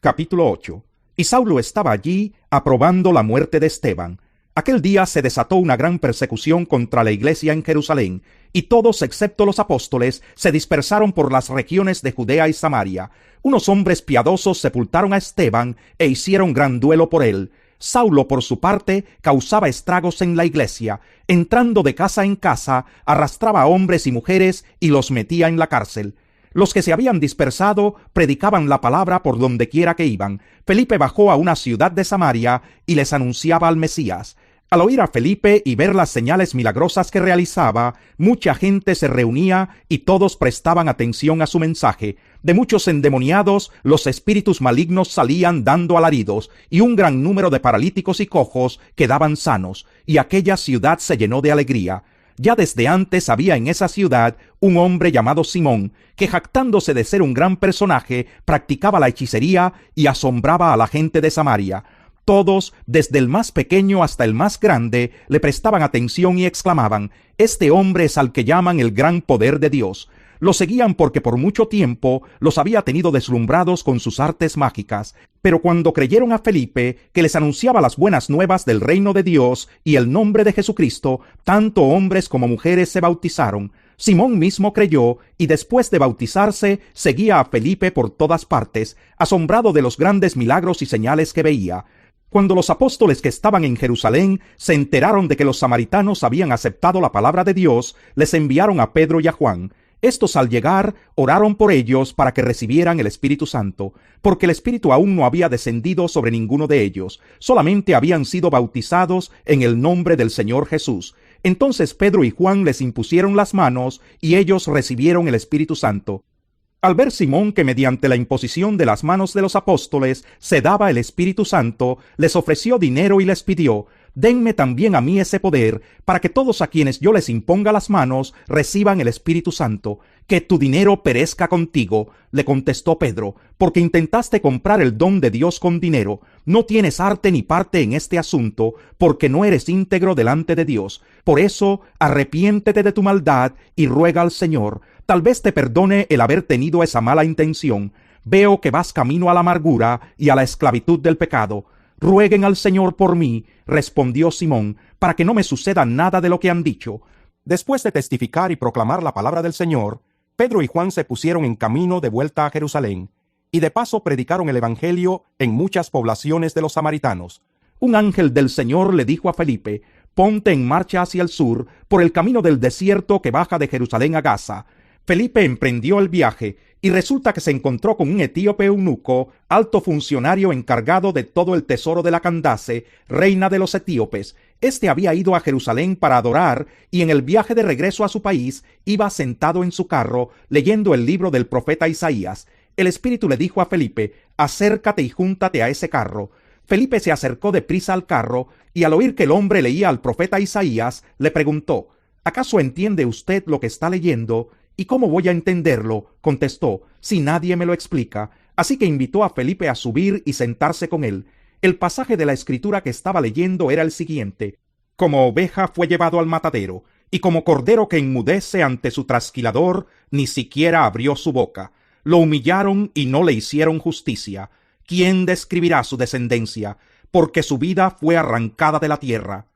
Capítulo 8. Y Saulo estaba allí aprobando la muerte de Esteban. Aquel día se desató una gran persecución contra la iglesia en Jerusalén, y todos excepto los apóstoles se dispersaron por las regiones de Judea y Samaria. Unos hombres piadosos sepultaron a Esteban e hicieron gran duelo por él. Saulo, por su parte, causaba estragos en la iglesia. Entrando de casa en casa, arrastraba a hombres y mujeres y los metía en la cárcel. Los que se habían dispersado predicaban la palabra por donde quiera que iban. Felipe bajó a una ciudad de Samaria y les anunciaba al Mesías. Al oír a Felipe y ver las señales milagrosas que realizaba, mucha gente se reunía y todos prestaban atención a su mensaje. De muchos endemoniados, los espíritus malignos salían dando alaridos, y un gran número de paralíticos y cojos quedaban sanos, y aquella ciudad se llenó de alegría. Ya desde antes había en esa ciudad un hombre llamado Simón, que jactándose de ser un gran personaje, practicaba la hechicería y asombraba a la gente de Samaria. Todos, desde el más pequeño hasta el más grande, le prestaban atención y exclamaban: «Este hombre es al que llaman el gran poder de Dios». Lo seguían porque por mucho tiempo los había tenido deslumbrados con sus artes mágicas. Pero cuando creyeron a Felipe, que les anunciaba las buenas nuevas del reino de Dios y el nombre de Jesucristo, tanto hombres como mujeres se bautizaron. Simón mismo creyó, y después de bautizarse, seguía a Felipe por todas partes, asombrado de los grandes milagros y señales que veía. Cuando los apóstoles que estaban en Jerusalén se enteraron de que los samaritanos habían aceptado la palabra de Dios, les enviaron a Pedro y a Juan. Estos, al llegar, oraron por ellos para que recibieran el Espíritu Santo, porque el Espíritu aún no había descendido sobre ninguno de ellos, solamente habían sido bautizados en el nombre del Señor Jesús. Entonces Pedro y Juan les impusieron las manos, y ellos recibieron el Espíritu Santo. Al ver Simón que mediante la imposición de las manos de los apóstoles se daba el Espíritu Santo, les ofreció dinero y les pidió: «Denme también a mí ese poder, para que todos a quienes yo les imponga las manos reciban el Espíritu Santo». «Que tu dinero perezca contigo», le contestó Pedro, «porque intentaste comprar el don de Dios con dinero. No tienes arte ni parte en este asunto, porque no eres íntegro delante de Dios. Por eso, arrepiéntete de tu maldad y ruega al Señor. Tal vez te perdone el haber tenido esa mala intención. Veo que vas camino a la amargura y a la esclavitud del pecado». «Rueguen al Señor por mí», respondió Simón, «para que no me suceda nada de lo que han dicho». Después de testificar y proclamar la palabra del Señor, Pedro y Juan se pusieron en camino de vuelta a Jerusalén, y de paso predicaron el evangelio en muchas poblaciones de los samaritanos. Un ángel del Señor le dijo a Felipe: «Ponte en marcha hacia el sur, por el camino del desierto que baja de Jerusalén a Gaza». Felipe emprendió el viaje, y resulta que se encontró con un etíope eunuco, alto funcionario encargado de todo el tesoro de la Candace, reina de los etíopes. Este había ido a Jerusalén para adorar, y en el viaje de regreso a su país iba sentado en su carro, leyendo el libro del profeta Isaías. El Espíritu le dijo a Felipe: «Acércate y júntate a ese carro». Felipe se acercó deprisa al carro, y al oír que el hombre leía al profeta Isaías, le preguntó: «¿Acaso entiende usted lo que está leyendo?». «¿Y cómo voy a entenderlo?», contestó, «si nadie me lo explica». Así que invitó a Felipe a subir y sentarse con él. El pasaje de la escritura que estaba leyendo era el siguiente: «Como oveja fue llevado al matadero, y como cordero que enmudece ante su trasquilador, ni siquiera abrió su boca. Lo humillaron y no le hicieron justicia. ¿Quién describirá su descendencia? Porque su vida fue arrancada de la tierra».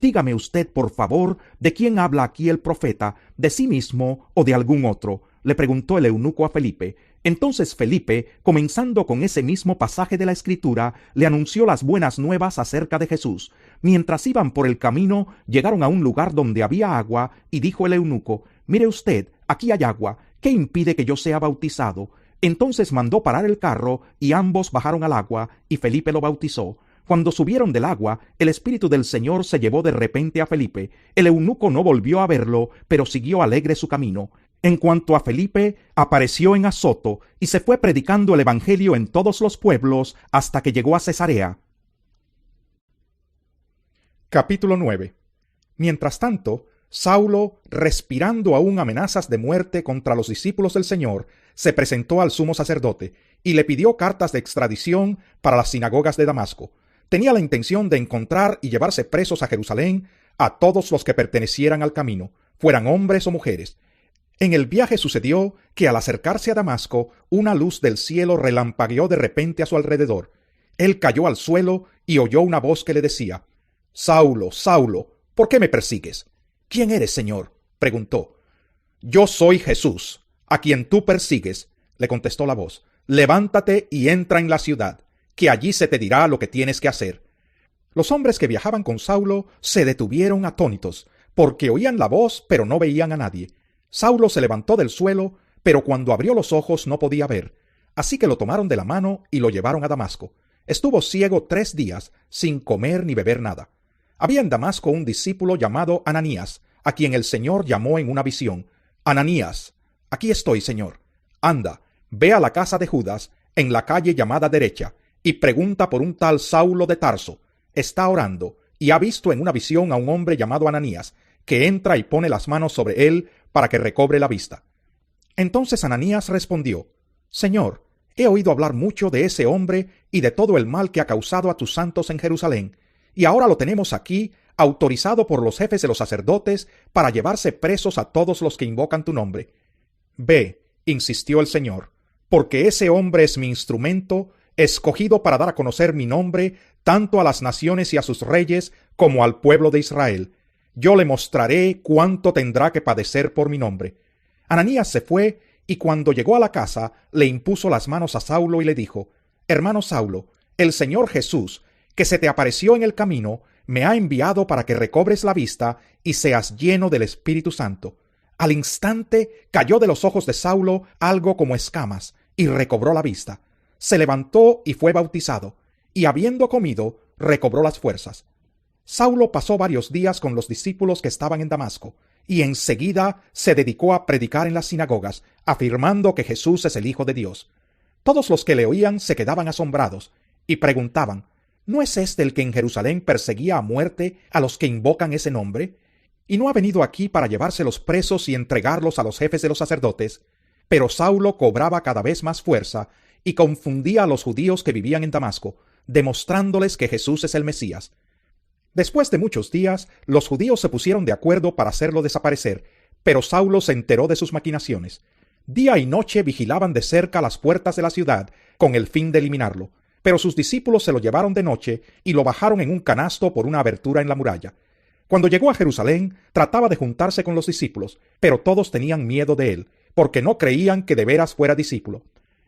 «Dígame usted, por favor, ¿de quién habla aquí el profeta? ¿De sí mismo o de algún otro?», le preguntó el eunuco a Felipe. Entonces Felipe, comenzando con ese mismo pasaje de la Escritura, le anunció las buenas nuevas acerca de Jesús. Mientras iban por el camino, llegaron a un lugar donde había agua, y dijo el eunuco: «Mire usted, aquí hay agua. ¿Qué impide que yo sea bautizado?». Entonces mandó parar el carro, y ambos bajaron al agua, y Felipe lo bautizó. Cuando subieron del agua, el Espíritu del Señor se llevó de repente a Felipe. El eunuco no volvió a verlo, pero siguió alegre su camino. En cuanto a Felipe, apareció en Azoto, y se fue predicando el evangelio en todos los pueblos hasta que llegó a Cesarea. Capítulo 9. Mientras tanto, Saulo, respirando aún amenazas de muerte contra los discípulos del Señor, se presentó al sumo sacerdote y le pidió cartas de extradición para las sinagogas de Damasco. Tenía la intención de encontrar y llevarse presos a Jerusalén a todos los que pertenecieran al camino, fueran hombres o mujeres. En el viaje sucedió que al acercarse a Damasco, una luz del cielo relampagueó de repente a su alrededor. Él cayó al suelo y oyó una voz que le decía: «Saulo, Saulo, ¿por qué me persigues?» «¿Quién eres, Señor?», preguntó. «Yo soy Jesús, a quien tú persigues», le contestó la voz. «Levántate y entra en la ciudad, que allí se te dirá lo que tienes que hacer». Los hombres que viajaban con Saulo se detuvieron atónitos, porque oían la voz, pero no veían a nadie. Saulo se levantó del suelo, pero cuando abrió los ojos no podía ver. Así que lo tomaron de la mano y lo llevaron a Damasco. Estuvo ciego 3 días, sin comer ni beber nada. Había en Damasco un discípulo llamado Ananías, a quien el Señor llamó en una visión. «Ananías». «Aquí estoy, Señor». «Anda, ve a la casa de Judas, en la calle llamada Derecha, y pregunta por un tal Saulo de Tarso. Está orando, y ha visto en una visión a un hombre llamado Ananías, que entra y pone las manos sobre él para que recobre la vista». Entonces Ananías respondió: «Señor, he oído hablar mucho de ese hombre y de todo el mal que ha causado a tus santos en Jerusalén, y ahora lo tenemos aquí, autorizado por los jefes de los sacerdotes para llevarse presos a todos los que invocan tu nombre». «Ve», insistió el Señor, «porque ese hombre es mi instrumento, escogido para dar a conocer mi nombre tanto a las naciones y a sus reyes como al pueblo de Israel. Yo le mostraré cuánto tendrá que padecer por mi nombre». Ananías se fue, y cuando llegó a la casa, le impuso las manos a Saulo y le dijo: «Hermano Saulo, el Señor Jesús, que se te apareció en el camino, me ha enviado para que recobres la vista y seas lleno del Espíritu Santo». Al instante cayó de los ojos de Saulo algo como escamas, y recobró la vista. Se levantó y fue bautizado, y habiendo comido, recobró las fuerzas. Saulo pasó varios días con los discípulos que estaban en Damasco, y enseguida se dedicó a predicar en las sinagogas, afirmando que Jesús es el Hijo de Dios. Todos los que le oían se quedaban asombrados, y preguntaban: ¿no es este el que en Jerusalén perseguía a muerte a los que invocan ese nombre? ¿Y no ha venido aquí para llevárselos presos y entregarlos a los jefes de los sacerdotes? Pero Saulo cobraba cada vez más fuerza, y confundía a los judíos que vivían en Damasco, demostrándoles que Jesús es el Mesías. Después de muchos días, los judíos se pusieron de acuerdo para hacerlo desaparecer, pero Saulo se enteró de sus maquinaciones. Día y noche vigilaban de cerca las puertas de la ciudad, con el fin de eliminarlo, pero sus discípulos se lo llevaron de noche y lo bajaron en un canasto por una abertura en la muralla. Cuando llegó a Jerusalén, trataba de juntarse con los discípulos, pero todos tenían miedo de él, porque no creían que de veras fuera discípulo.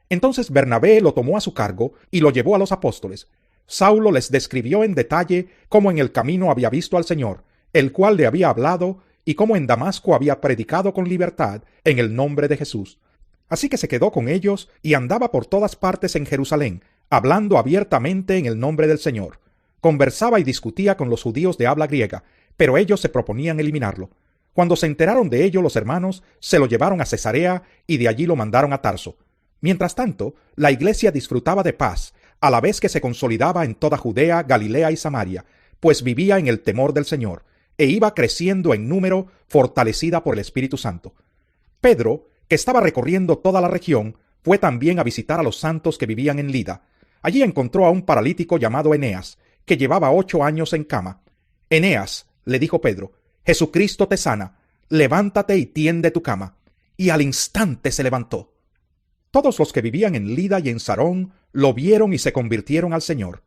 Entonces Bernabé lo tomó a su cargo y lo llevó a los apóstoles. Saulo les describió en detalle cómo en el camino había visto al Señor, el cual le había hablado, y cómo en Damasco había predicado con libertad en el nombre de Jesús. Así que se quedó con ellos y andaba por todas partes en Jerusalén, hablando abiertamente en el nombre del Señor. Conversaba y discutía con los judíos de habla griega, pero ellos se proponían eliminarlo. Cuando se enteraron de ello los hermanos, se lo llevaron a Cesarea y de allí lo mandaron a Tarso. Mientras tanto, la iglesia disfrutaba de paz, a la vez que se consolidaba en toda Judea, Galilea y Samaria, pues vivía en el temor del Señor, e iba creciendo en número, fortalecida por el Espíritu Santo. Pedro, que estaba recorriendo toda la región, fue también a visitar a los santos que vivían en Lida. Allí encontró a un paralítico llamado Eneas, que llevaba 8 años en cama. «Eneas», le dijo Pedro, «Jesucristo te sana, levántate y tiende tu cama». Y al instante se levantó. Todos los que vivían en Lida y en Sarón lo vieron y se convirtieron al Señor.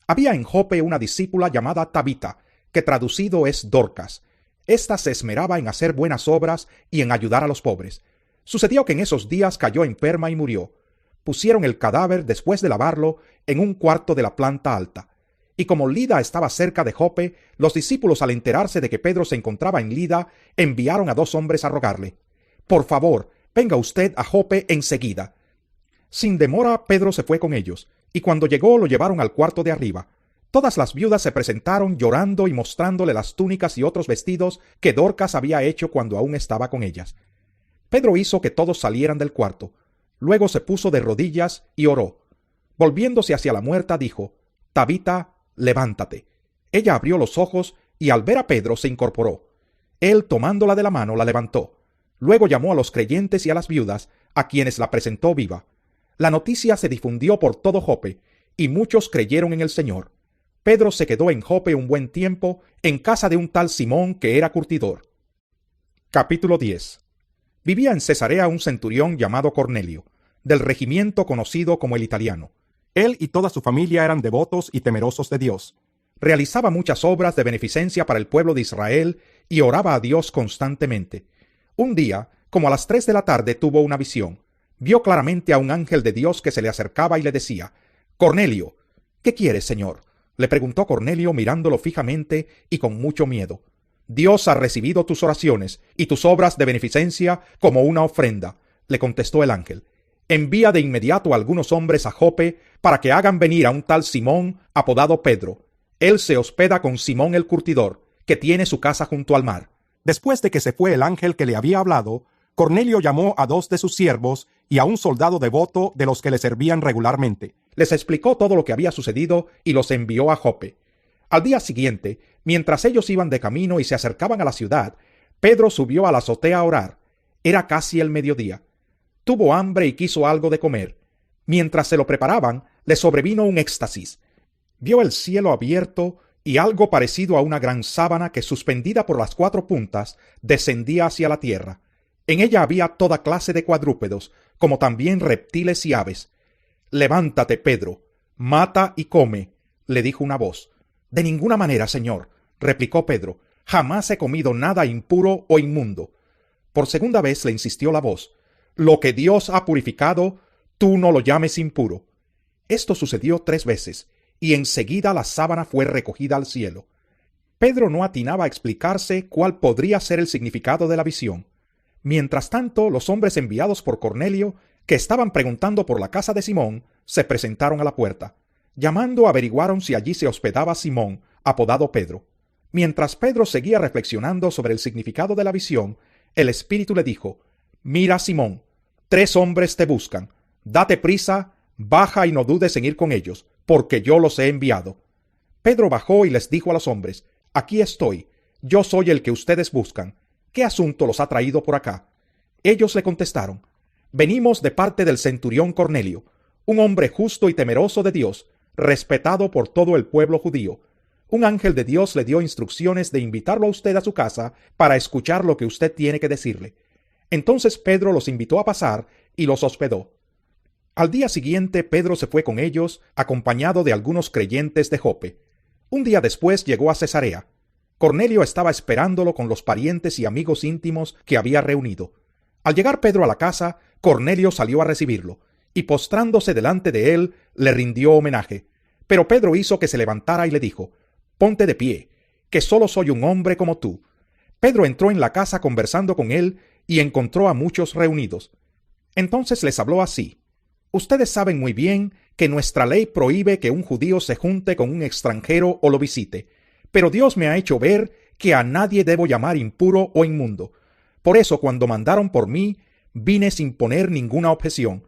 Había en Jope una discípula llamada Tabita, que traducido es Dorcas. Esta se esmeraba en hacer buenas obras y en ayudar a los pobres. Sucedió que en esos días cayó enferma y murió. Pusieron el cadáver, después de lavarlo, en un cuarto de la planta alta. Y como Lida estaba cerca de Jope, los discípulos, al enterarse de que Pedro se encontraba en Lida, enviaron a 2 hombres a rogarle: «Por favor, venga usted a Jope enseguida». Sin demora, Pedro se fue con ellos, y cuando llegó lo llevaron al cuarto de arriba. Todas las viudas se presentaron llorando y mostrándole las túnicas y otros vestidos que Dorcas había hecho cuando aún estaba con ellas. Pedro hizo que todos salieran del cuarto. Luego se puso de rodillas y oró. Volviéndose hacia la muerta, dijo: «Tabita, levántate». Ella abrió los ojos y al ver a Pedro se incorporó. Él, tomándola de la mano, la levantó. Luego llamó a los creyentes y a las viudas, a quienes la presentó viva. La noticia se difundió por todo Jope, y muchos creyeron en el Señor. Pedro se quedó en Jope un buen tiempo, en casa de un tal Simón que era curtidor. Capítulo 10. Vivía en Cesarea un centurión llamado Cornelio, del regimiento conocido como el Italiano. Él y toda su familia eran devotos y temerosos de Dios. Realizaba muchas obras de beneficencia para el pueblo de Israel y oraba a Dios constantemente. Un día, como a las 3 de la tarde, tuvo una visión. Vio claramente a un ángel de Dios que se le acercaba y le decía: «Cornelio». «¿Qué quieres, Señor?», le preguntó Cornelio mirándolo fijamente y con mucho miedo. «Dios ha recibido tus oraciones y tus obras de beneficencia como una ofrenda», le contestó el ángel. «Envía de inmediato a algunos hombres a Jope para que hagan venir a un tal Simón, apodado Pedro. Él se hospeda con Simón el curtidor, que tiene su casa junto al mar». Después de que se fue el ángel que le había hablado, Cornelio llamó a 2 de sus siervos y a un soldado devoto de los que le servían regularmente. Les explicó todo lo que había sucedido y los envió a Jope. Al día siguiente, mientras ellos iban de camino y se acercaban a la ciudad, Pedro subió a la azotea a orar. Era casi el mediodía. Tuvo hambre y quiso algo de comer. Mientras se lo preparaban, le sobrevino un éxtasis. Vio el cielo abierto y algo parecido a una gran sábana que, suspendida por las 4 puntas, descendía hacia la tierra. En ella había toda clase de cuadrúpedos, como también reptiles y aves. «Levántate, Pedro, mata y come», le dijo una voz. «De ninguna manera, Señor», replicó Pedro, «jamás he comido nada impuro o inmundo». Por segunda vez le insistió la voz: «Lo que Dios ha purificado, tú no lo llames impuro». Esto sucedió 3 veces, y enseguida la sábana fue recogida al cielo. Pedro no atinaba a explicarse cuál podría ser el significado de la visión. Mientras tanto, los hombres enviados por Cornelio, que estaban preguntando por la casa de Simón, se presentaron a la puerta. Llamando, averiguaron si allí se hospedaba Simón, apodado Pedro. Mientras Pedro seguía reflexionando sobre el significado de la visión, el Espíritu le dijo: «Mira, Simón, 3 hombres te buscan. Date prisa, baja y no dudes en ir con ellos, porque yo los he enviado». Pedro bajó y les dijo a los hombres: «Aquí estoy, yo soy el que ustedes buscan. ¿Qué asunto los ha traído por acá?». Ellos le contestaron: «Venimos de parte del centurión Cornelio, un hombre justo y temeroso de Dios, respetado por todo el pueblo judío. Un ángel de Dios le dio instrucciones de invitarlo a usted a su casa para escuchar lo que usted tiene que decirle». Entonces Pedro los invitó a pasar y los hospedó. Al día siguiente Pedro se fue con ellos, acompañado de algunos creyentes de Jope. Un día después llegó a Cesarea. Cornelio estaba esperándolo con los parientes y amigos íntimos que había reunido. Al llegar Pedro a la casa, Cornelio salió a recibirlo, y postrándose delante de él, le rindió homenaje. Pero Pedro hizo que se levantara y le dijo: «Ponte de pie, que solo soy un hombre como tú». Pedro entró en la casa conversando con él y encontró a muchos reunidos. Entonces les habló así: «Ustedes saben muy bien que nuestra ley prohíbe que un judío se junte con un extranjero o lo visite, pero Dios me ha hecho ver que a nadie debo llamar impuro o inmundo. Por eso, cuando mandaron por mí, vine sin poner ninguna objeción.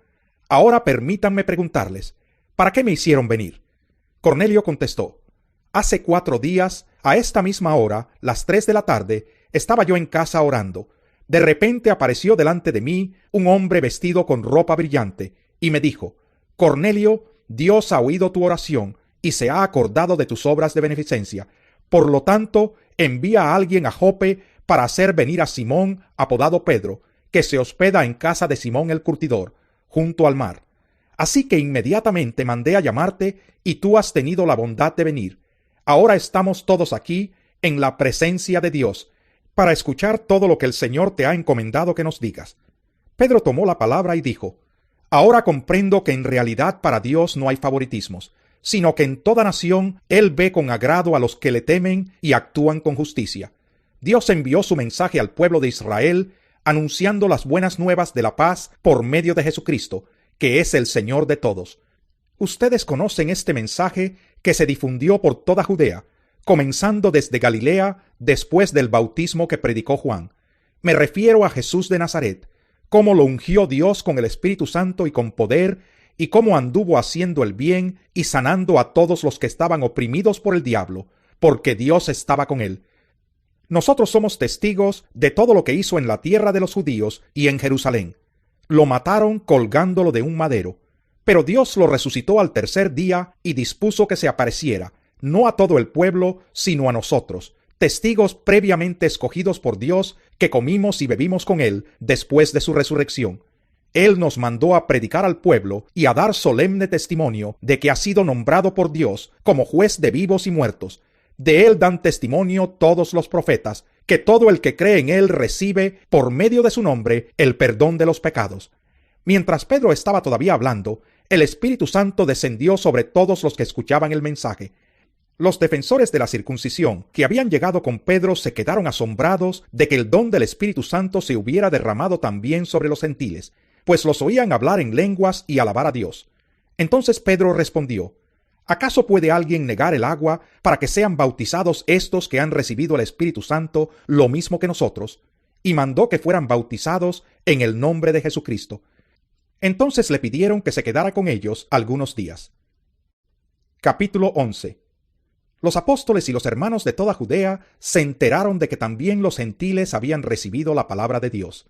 Ahora permítanme preguntarles, ¿para qué me hicieron venir?». Cornelio contestó: «Hace 4 días, a esta misma hora, las 3 de la tarde, estaba yo en casa orando. De repente apareció delante de mí un hombre vestido con ropa brillante, y me dijo: Cornelio, Dios ha oído tu oración y se ha acordado de tus obras de beneficencia. Por lo tanto, envía a alguien a Jope para hacer venir a Simón, apodado Pedro, que se hospeda en casa de Simón el curtidor, junto al mar. Así que inmediatamente mandé a llamarte y tú has tenido la bondad de venir. Ahora estamos todos aquí en la presencia de Dios para escuchar todo lo que el Señor te ha encomendado que nos digas». Pedro tomó la palabra y dijo: «Ahora comprendo que en realidad para Dios no hay favoritismos, sino que en toda nación Él ve con agrado a los que le temen y actúan con justicia. Dios envió su mensaje al pueblo de Israel, anunciando las buenas nuevas de la paz por medio de Jesucristo, que es el Señor de todos. Ustedes conocen este mensaje que se difundió por toda Judea, comenzando desde Galilea después del bautismo que predicó Juan. Me refiero a Jesús de Nazaret, cómo lo ungió Dios con el Espíritu Santo y con poder, y cómo anduvo haciendo el bien y sanando a todos los que estaban oprimidos por el diablo, porque Dios estaba con él. Nosotros somos testigos de todo lo que hizo en la tierra de los judíos y en Jerusalén. Lo mataron colgándolo de un madero, pero Dios lo resucitó al 3er día y dispuso que se apareciera, no a todo el pueblo, sino a nosotros, testigos previamente escogidos por Dios que comimos y bebimos con Él después de su resurrección. Él nos mandó a predicar al pueblo y a dar solemne testimonio de que ha sido nombrado por Dios como juez de vivos y muertos. De Él dan testimonio todos los profetas, que todo el que cree en Él recibe, por medio de su nombre, el perdón de los pecados. Mientras Pedro estaba todavía hablando, el Espíritu Santo descendió sobre todos los que escuchaban el mensaje. Los defensores de la circuncisión que habían llegado con Pedro se quedaron asombrados de que el don del Espíritu Santo se hubiera derramado también sobre los gentiles, pues los oían hablar en lenguas y alabar a Dios. Entonces Pedro respondió: ¿Acaso puede alguien negar el agua para que sean bautizados estos que han recibido el Espíritu Santo lo mismo que nosotros? Y mandó que fueran bautizados en el nombre de Jesucristo. Entonces le pidieron que se quedara con ellos algunos días. Capítulo 11. Los apóstoles y los hermanos de toda Judea se enteraron de que también los gentiles habían recibido la palabra de Dios.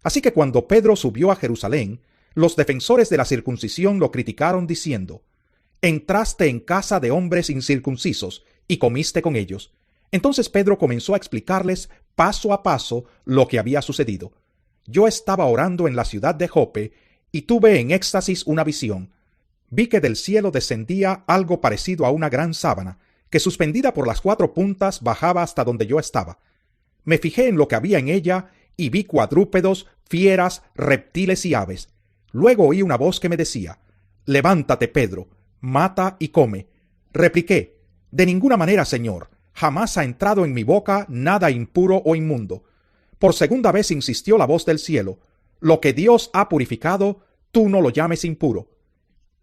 Así que cuando Pedro subió a Jerusalén, los defensores de la circuncisión lo criticaron diciendo: «Entraste en casa de hombres incircuncisos y comiste con ellos». Entonces Pedro comenzó a explicarles paso a paso lo que había sucedido. «Yo estaba orando en la ciudad de Jope y tuve en éxtasis una visión. Vi que del cielo descendía algo parecido a una gran sábana, que suspendida por las 4 puntas bajaba hasta donde yo estaba. Me fijé en lo que había en ella y vi cuadrúpedos, fieras, reptiles y aves. Luego oí una voz que me decía: «Levántate, Pedro, mata y come». Repliqué: «De ninguna manera, Señor, jamás ha entrado en mi boca nada impuro o inmundo». Por segunda vez insistió la voz del cielo: «Lo que Dios ha purificado, tú no lo llames impuro».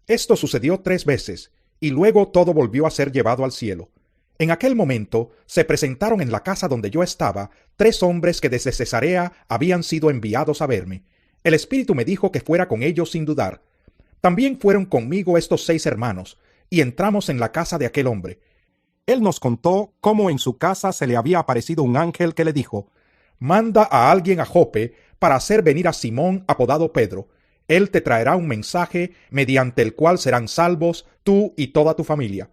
Esto sucedió 3 veces, y luego todo volvió a ser llevado al cielo. En aquel momento se presentaron en la casa donde yo estaba 3 hombres que desde Cesarea habían sido enviados a verme. El Espíritu me dijo que fuera con ellos sin dudar. También fueron conmigo estos 6 hermanos, y entramos en la casa de aquel hombre. Él nos contó cómo en su casa se le había aparecido un ángel que le dijo: «Manda a alguien a Jope para hacer venir a Simón, apodado Pedro. Él te traerá un mensaje mediante el cual serán salvos tú y toda tu familia».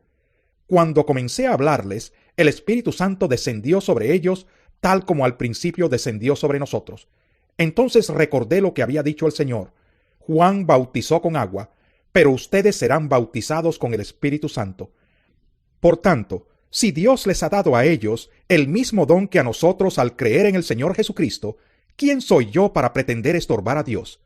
Cuando comencé a hablarles, el Espíritu Santo descendió sobre ellos, tal como al principio descendió sobre nosotros. Entonces recordé lo que había dicho el Señor: «Juan bautizó con agua, pero ustedes serán bautizados con el Espíritu Santo». Por tanto, si Dios les ha dado a ellos el mismo don que a nosotros al creer en el Señor Jesucristo, ¿quién soy yo para pretender estorbar a Dios?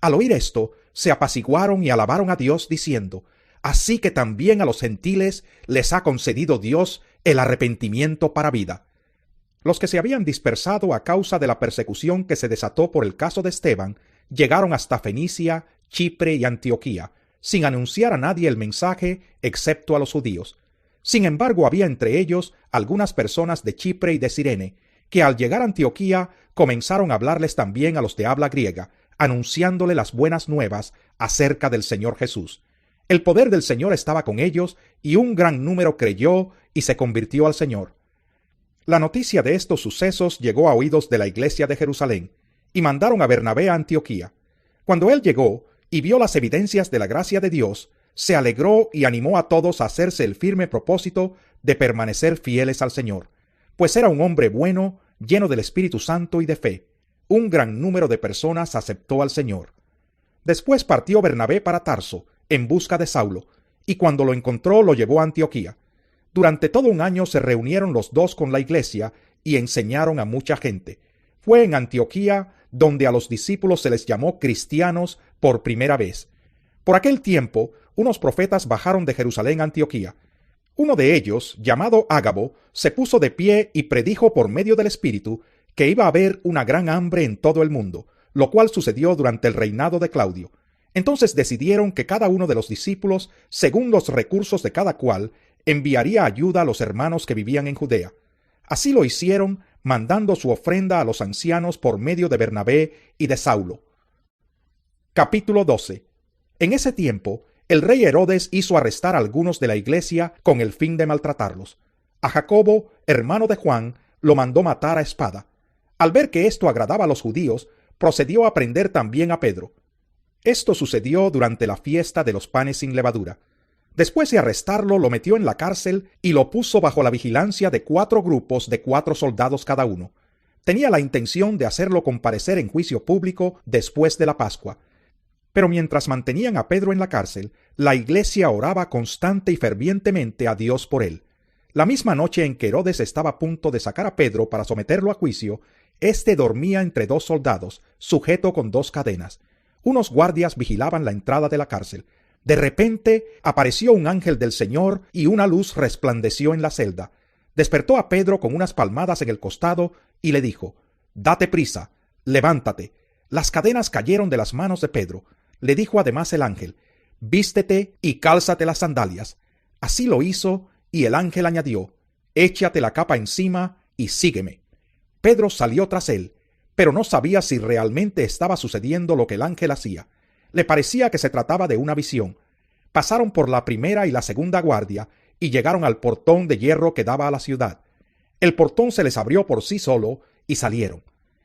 Al oír esto, se apaciguaron y alabaron a Dios diciendo: «Así que también a los gentiles les ha concedido Dios el arrepentimiento para vida». Los que se habían dispersado a causa de la persecución que se desató por el caso de Esteban, llegaron hasta Fenicia, Chipre y Antioquía, sin anunciar a nadie el mensaje excepto a los judíos. Sin embargo, había entre ellos algunas personas de Chipre y de Cirene, que al llegar a Antioquía comenzaron a hablarles también a los de habla griega, anunciándole las buenas nuevas acerca del Señor Jesús. El poder del Señor estaba con ellos, y un gran número creyó y se convirtió al Señor. La noticia de estos sucesos llegó a oídos de la iglesia de Jerusalén, y mandaron a Bernabé a Antioquía. Cuando él llegó y vio las evidencias de la gracia de Dios, se alegró y animó a todos a hacerse el firme propósito de permanecer fieles al Señor, pues era un hombre bueno, lleno del Espíritu Santo y de fe. Un gran número de personas aceptó al Señor. Después partió Bernabé para Tarso, en busca de Saulo, y cuando lo encontró lo llevó a Antioquía. Durante todo un año se reunieron los dos con la iglesia y enseñaron a mucha gente. Fue en Antioquía donde a los discípulos se les llamó cristianos por primera vez. Por aquel tiempo, unos profetas bajaron de Jerusalén a Antioquía. Uno de ellos, llamado Ágabo, se puso de pie y predijo por medio del Espíritu que iba a haber una gran hambre en todo el mundo, lo cual sucedió durante el reinado de Claudio. Entonces decidieron que cada uno de los discípulos, según los recursos de cada cual, enviaría ayuda a los hermanos que vivían en Judea. Así lo hicieron, mandando su ofrenda a los ancianos por medio de Bernabé y de Saulo. Capítulo 12. En ese tiempo, el rey Herodes hizo arrestar a algunos de la iglesia con el fin de maltratarlos. A Jacobo, hermano de Juan, lo mandó matar a espada. Al ver que esto agradaba a los judíos, procedió a prender también a Pedro. Esto sucedió durante la fiesta de los panes sin levadura. Después de arrestarlo, lo metió en la cárcel y lo puso bajo la vigilancia de 4 grupos de 4 soldados cada uno. Tenía la intención de hacerlo comparecer en juicio público después de la Pascua. Pero mientras mantenían a Pedro en la cárcel, la iglesia oraba constante y fervientemente a Dios por él. La misma noche en que Herodes estaba a punto de sacar a Pedro para someterlo a juicio, éste dormía entre 2 soldados, sujeto con 2 cadenas. Unos guardias vigilaban la entrada de la cárcel. De repente apareció un ángel del Señor y una luz resplandeció en la celda. Despertó a Pedro con unas palmadas en el costado y le dijo: «Date prisa, levántate». Las cadenas cayeron de las manos de Pedro. Le dijo además el ángel: «Vístete y cálzate las sandalias». Así lo hizo, y el ángel añadió: «Échate la capa encima y sígueme». Pedro salió tras él, pero no sabía si realmente estaba sucediendo lo que el ángel hacía. Le parecía que se trataba de una visión. Pasaron por la primera y la segunda guardia y llegaron al portón de hierro que daba a la ciudad. El portón se les abrió por sí solo y salieron.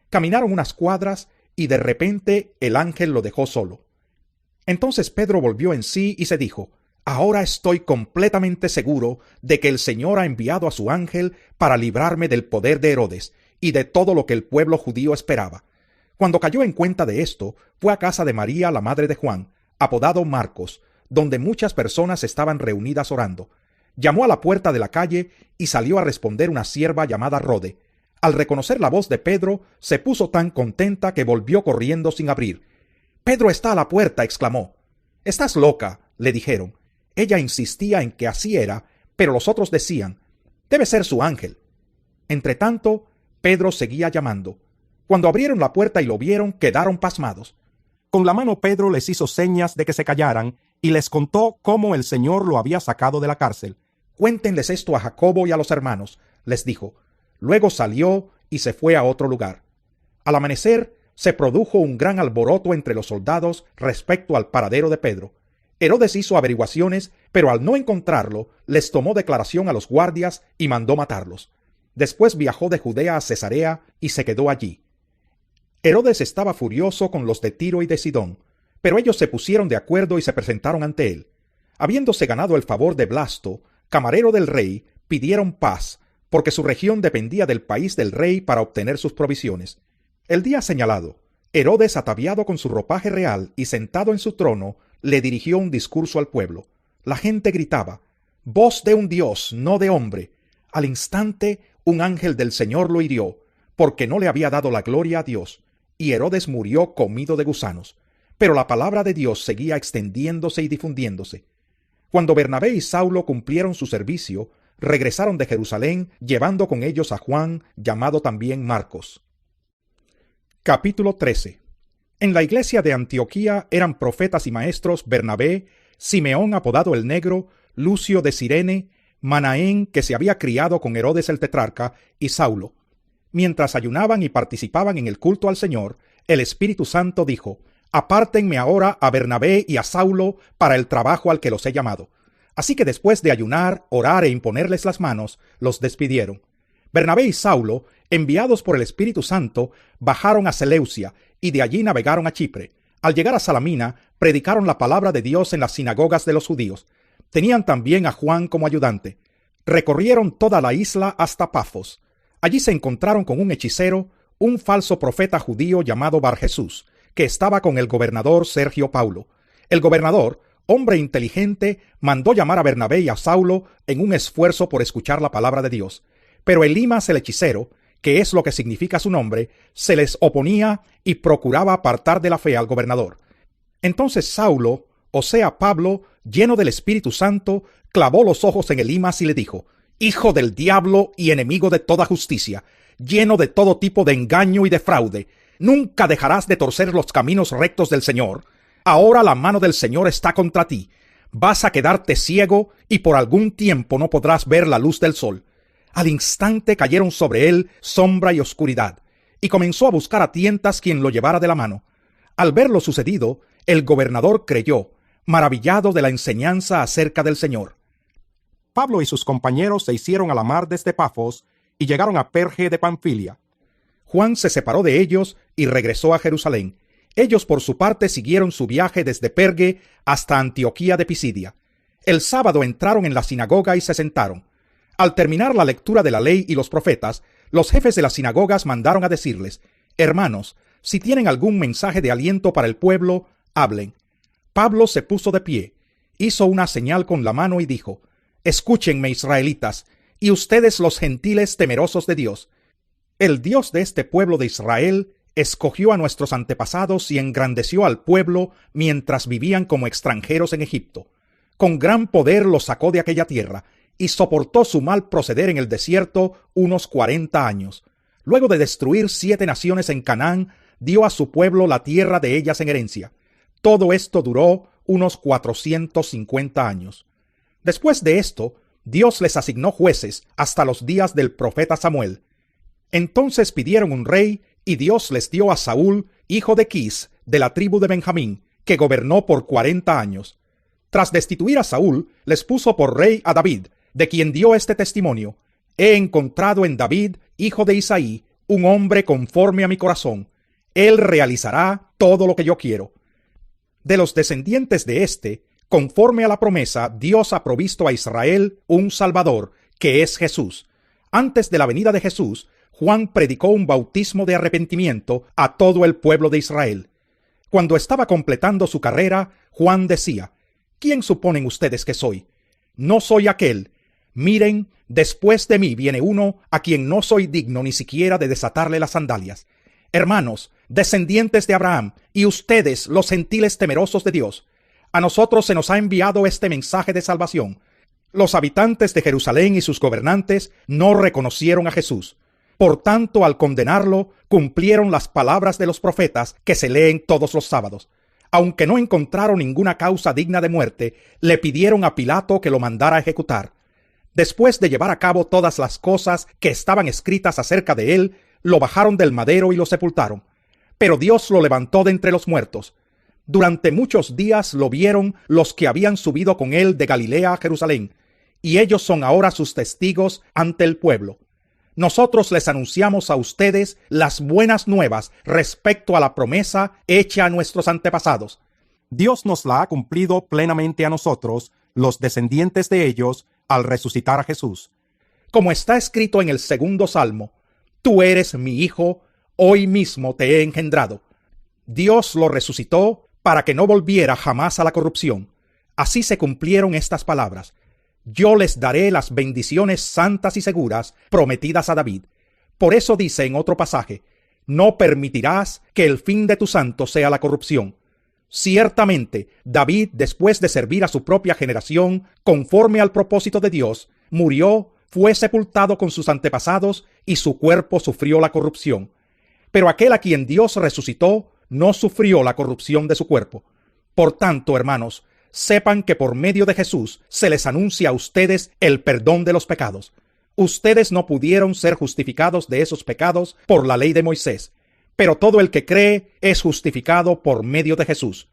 Caminaron unas cuadras y de repente el ángel lo dejó solo. Entonces Pedro volvió en sí y se dijo: «Ahora estoy completamente seguro de que el Señor ha enviado a su ángel para librarme del poder de Herodes y de todo lo que el pueblo judío esperaba». Cuando cayó en cuenta de esto, fue a casa de María, la madre de Juan, apodado Marcos, donde muchas personas estaban reunidas orando. Llamó a la puerta de la calle y salió a responder una sierva llamada Rode. Al reconocer la voz de Pedro, se puso tan contenta que volvió corriendo sin abrir. «¡Pedro está a la puerta!», exclamó. «Estás loca», le dijeron. Ella insistía en que así era, pero los otros decían: «Debe ser su ángel». Entretanto, Pedro seguía llamando. Cuando abrieron la puerta y lo vieron, quedaron pasmados. Con la mano Pedro les hizo señas de que se callaran y les contó cómo el Señor lo había sacado de la cárcel. «Cuéntenles esto a Jacobo y a los hermanos», les dijo. Luego salió y se fue a otro lugar. Al amanecer, se produjo un gran alboroto entre los soldados respecto al paradero de Pedro. Herodes hizo averiguaciones, pero al no encontrarlo, les tomó declaración a los guardias y mandó matarlos. Después viajó de Judea a Cesarea y se quedó allí. Herodes estaba furioso con los de Tiro y de Sidón, pero ellos se pusieron de acuerdo y se presentaron ante él. Habiéndose ganado el favor de Blasto, camarero del rey, pidieron paz, porque su región dependía del país del rey para obtener sus provisiones. El día señalado, Herodes, ataviado con su ropaje real y sentado en su trono, le dirigió un discurso al pueblo. La gente gritaba: «Voz de un Dios, no de hombre». Al instante, un ángel del Señor lo hirió, porque no le había dado la gloria a Dios, y Herodes murió comido de gusanos. Pero la palabra de Dios seguía extendiéndose y difundiéndose. Cuando Bernabé y Saulo cumplieron su servicio, regresaron de Jerusalén, llevando con ellos a Juan, llamado también Marcos. Capítulo 13. En la iglesia de Antioquía eran profetas y maestros Bernabé, Simeón apodado el Negro, Lucio de Cirene, Manaén, que se había criado con Herodes el tetrarca, y Saulo. Mientras ayunaban y participaban en el culto al Señor, el Espíritu Santo dijo: «Apártenme ahora a Bernabé y a Saulo para el trabajo al que los he llamado». Así que después de ayunar, orar e imponerles las manos, los despidieron. Bernabé y Saulo, enviados por el Espíritu Santo, bajaron a Seleucia y de allí navegaron a Chipre. Al llegar a Salamina, predicaron la palabra de Dios en las sinagogas de los judíos. Tenían también a Juan como ayudante. Recorrieron toda la isla hasta Pafos. Allí se encontraron con un hechicero, un falso profeta judío llamado Barjesús, que estaba con el gobernador Sergio Paulo. El gobernador, hombre inteligente, mandó llamar a Bernabé y a Saulo en un esfuerzo por escuchar la palabra de Dios. Pero Elimas el hechicero, que es lo que significa su nombre, se les oponía y procuraba apartar de la fe al gobernador. Entonces Saulo, o sea Pablo, lleno del Espíritu Santo, clavó los ojos en Elimas y le dijo: «Hijo del diablo y enemigo de toda justicia, lleno de todo tipo de engaño y de fraude, ¿nunca dejarás de torcer los caminos rectos del Señor? Ahora la mano del Señor está contra ti. Vas a quedarte ciego y por algún tiempo no podrás ver la luz del sol». Al instante cayeron sobre él sombra y oscuridad, y comenzó a buscar a tientas quien lo llevara de la mano. Al ver lo sucedido, el gobernador creyó, maravillado de la enseñanza acerca del Señor. Pablo y sus compañeros se hicieron a la mar desde Pafos y llegaron a Perge de Panfilia. Juan se separó de ellos y regresó a Jerusalén. Ellos por su parte siguieron su viaje desde Perge hasta Antioquía de Pisidia. El sábado entraron en la sinagoga y se sentaron. Al terminar la lectura de la ley y los profetas, los jefes de las sinagogas mandaron a decirles: Hermanos, si tienen algún mensaje de aliento para el pueblo, hablen. Pablo se puso de pie, hizo una señal con la mano y dijo: Escúchenme, israelitas, y ustedes los gentiles temerosos de Dios. El Dios de este pueblo de Israel escogió a nuestros antepasados y engrandeció al pueblo mientras vivían como extranjeros en Egipto. Con gran poder los sacó de aquella tierra y soportó su mal proceder en el desierto unos 40 años. Luego de destruir 7 naciones en Canaán, dio a su pueblo la tierra de ellas en herencia. Todo esto duró unos 450 años. Después de esto, Dios les asignó jueces hasta los días del profeta Samuel. Entonces pidieron un rey, y Dios les dio a Saúl, hijo de Quis, de la tribu de Benjamín, que gobernó por 40 años. Tras destituir a Saúl, les puso por rey a David, de quien dio este testimonio: He encontrado en David, hijo de Isaí, un hombre conforme a mi corazón. Él realizará todo lo que yo quiero. De los descendientes de éste, conforme a la promesa, Dios ha provisto a Israel un Salvador, que es Jesús. Antes de la venida de Jesús, Juan predicó un bautismo de arrepentimiento a todo el pueblo de Israel. Cuando estaba completando su carrera, Juan decía: ¿Quién suponen ustedes que soy? No soy aquel. Miren, después de mí viene uno a quien no soy digno ni siquiera de desatarle las sandalias. Hermanos, descendientes de Abraham, y ustedes, los gentiles temerosos de Dios, a nosotros se nos ha enviado este mensaje de salvación. Los habitantes de Jerusalén y sus gobernantes no reconocieron a Jesús. Por tanto, al condenarlo, cumplieron las palabras de los profetas que se leen todos los sábados. Aunque no encontraron ninguna causa digna de muerte, le pidieron a Pilato que lo mandara a ejecutar. Después de llevar a cabo todas las cosas que estaban escritas acerca de él, lo bajaron del madero y lo sepultaron. Pero Dios lo levantó de entre los muertos. Durante muchos días lo vieron los que habían subido con él de Galilea a Jerusalén, y ellos son ahora sus testigos ante el pueblo. Nosotros les anunciamos a ustedes las buenas nuevas respecto a la promesa hecha a nuestros antepasados. Dios nos la ha cumplido plenamente a nosotros, los descendientes de ellos, al resucitar a Jesús. Como está escrito en el 2º Salmo: Tú eres mi hijo, hoy mismo te he engendrado. Dios lo resucitó para que no volviera jamás a la corrupción. Así se cumplieron estas palabras: Yo les daré las bendiciones santas y seguras prometidas a David. Por eso dice en otro pasaje: No permitirás que el fin de tu santo sea la corrupción. Ciertamente, David, después de servir a su propia generación, conforme al propósito de Dios, murió, fue sepultado con sus antepasados, y su cuerpo sufrió la corrupción. Pero aquel a quien Dios resucitó, no sufrió la corrupción de su cuerpo. Por tanto, hermanos, sepan que por medio de Jesús se les anuncia a ustedes el perdón de los pecados. Ustedes no pudieron ser justificados de esos pecados por la ley de Moisés, pero todo el que cree es justificado por medio de Jesús.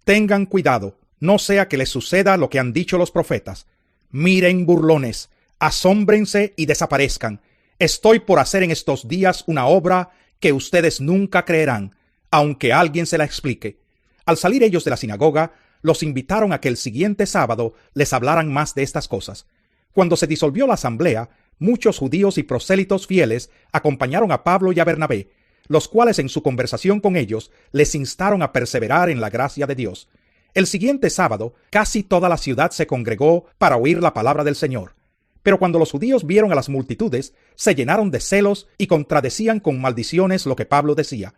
Tengan cuidado, no sea que les suceda lo que han dicho los profetas. Miren, burlones, asómbrense y desaparezcan. Estoy por hacer en estos días una obra que ustedes nunca creerán, aunque alguien se la explique. Al salir ellos de la sinagoga, los invitaron a que el siguiente sábado les hablaran más de estas cosas. Cuando se disolvió la asamblea, muchos judíos y prosélitos fieles acompañaron a Pablo y a Bernabé, los cuales en su conversación con ellos les instaron a perseverar en la gracia de Dios. El siguiente sábado, casi toda la ciudad se congregó para oír la palabra del Señor. Pero cuando los judíos vieron a las multitudes, se llenaron de celos y contradecían con maldiciones lo que Pablo decía.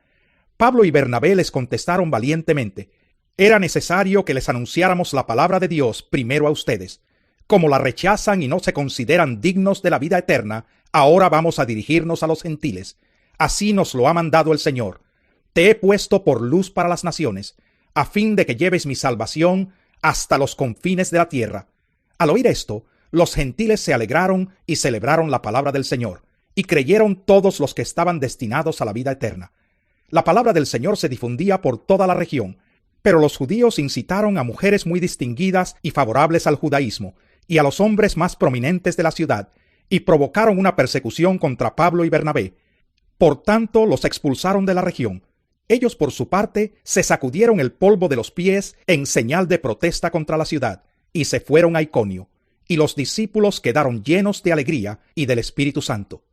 Pablo y Bernabé les contestaron valientemente: Era necesario que les anunciáramos la palabra de Dios primero a ustedes. Como la rechazan y no se consideran dignos de la vida eterna, ahora vamos a dirigirnos a los gentiles. Así nos lo ha mandado el Señor. Te he puesto por luz para las naciones, a fin de que lleves mi salvación hasta los confines de la tierra. Al oír esto, los gentiles se alegraron y celebraron la palabra del Señor, y creyeron todos los que estaban destinados a la vida eterna. La palabra del Señor se difundía por toda la región, pero los judíos incitaron a mujeres muy distinguidas y favorables al judaísmo, y a los hombres más prominentes de la ciudad, y provocaron una persecución contra Pablo y Bernabé. Por tanto, los expulsaron de la región. Ellos, por su parte, se sacudieron el polvo de los pies en señal de protesta contra la ciudad, y se fueron a Iconio, y los discípulos quedaron llenos de alegría y del Espíritu Santo.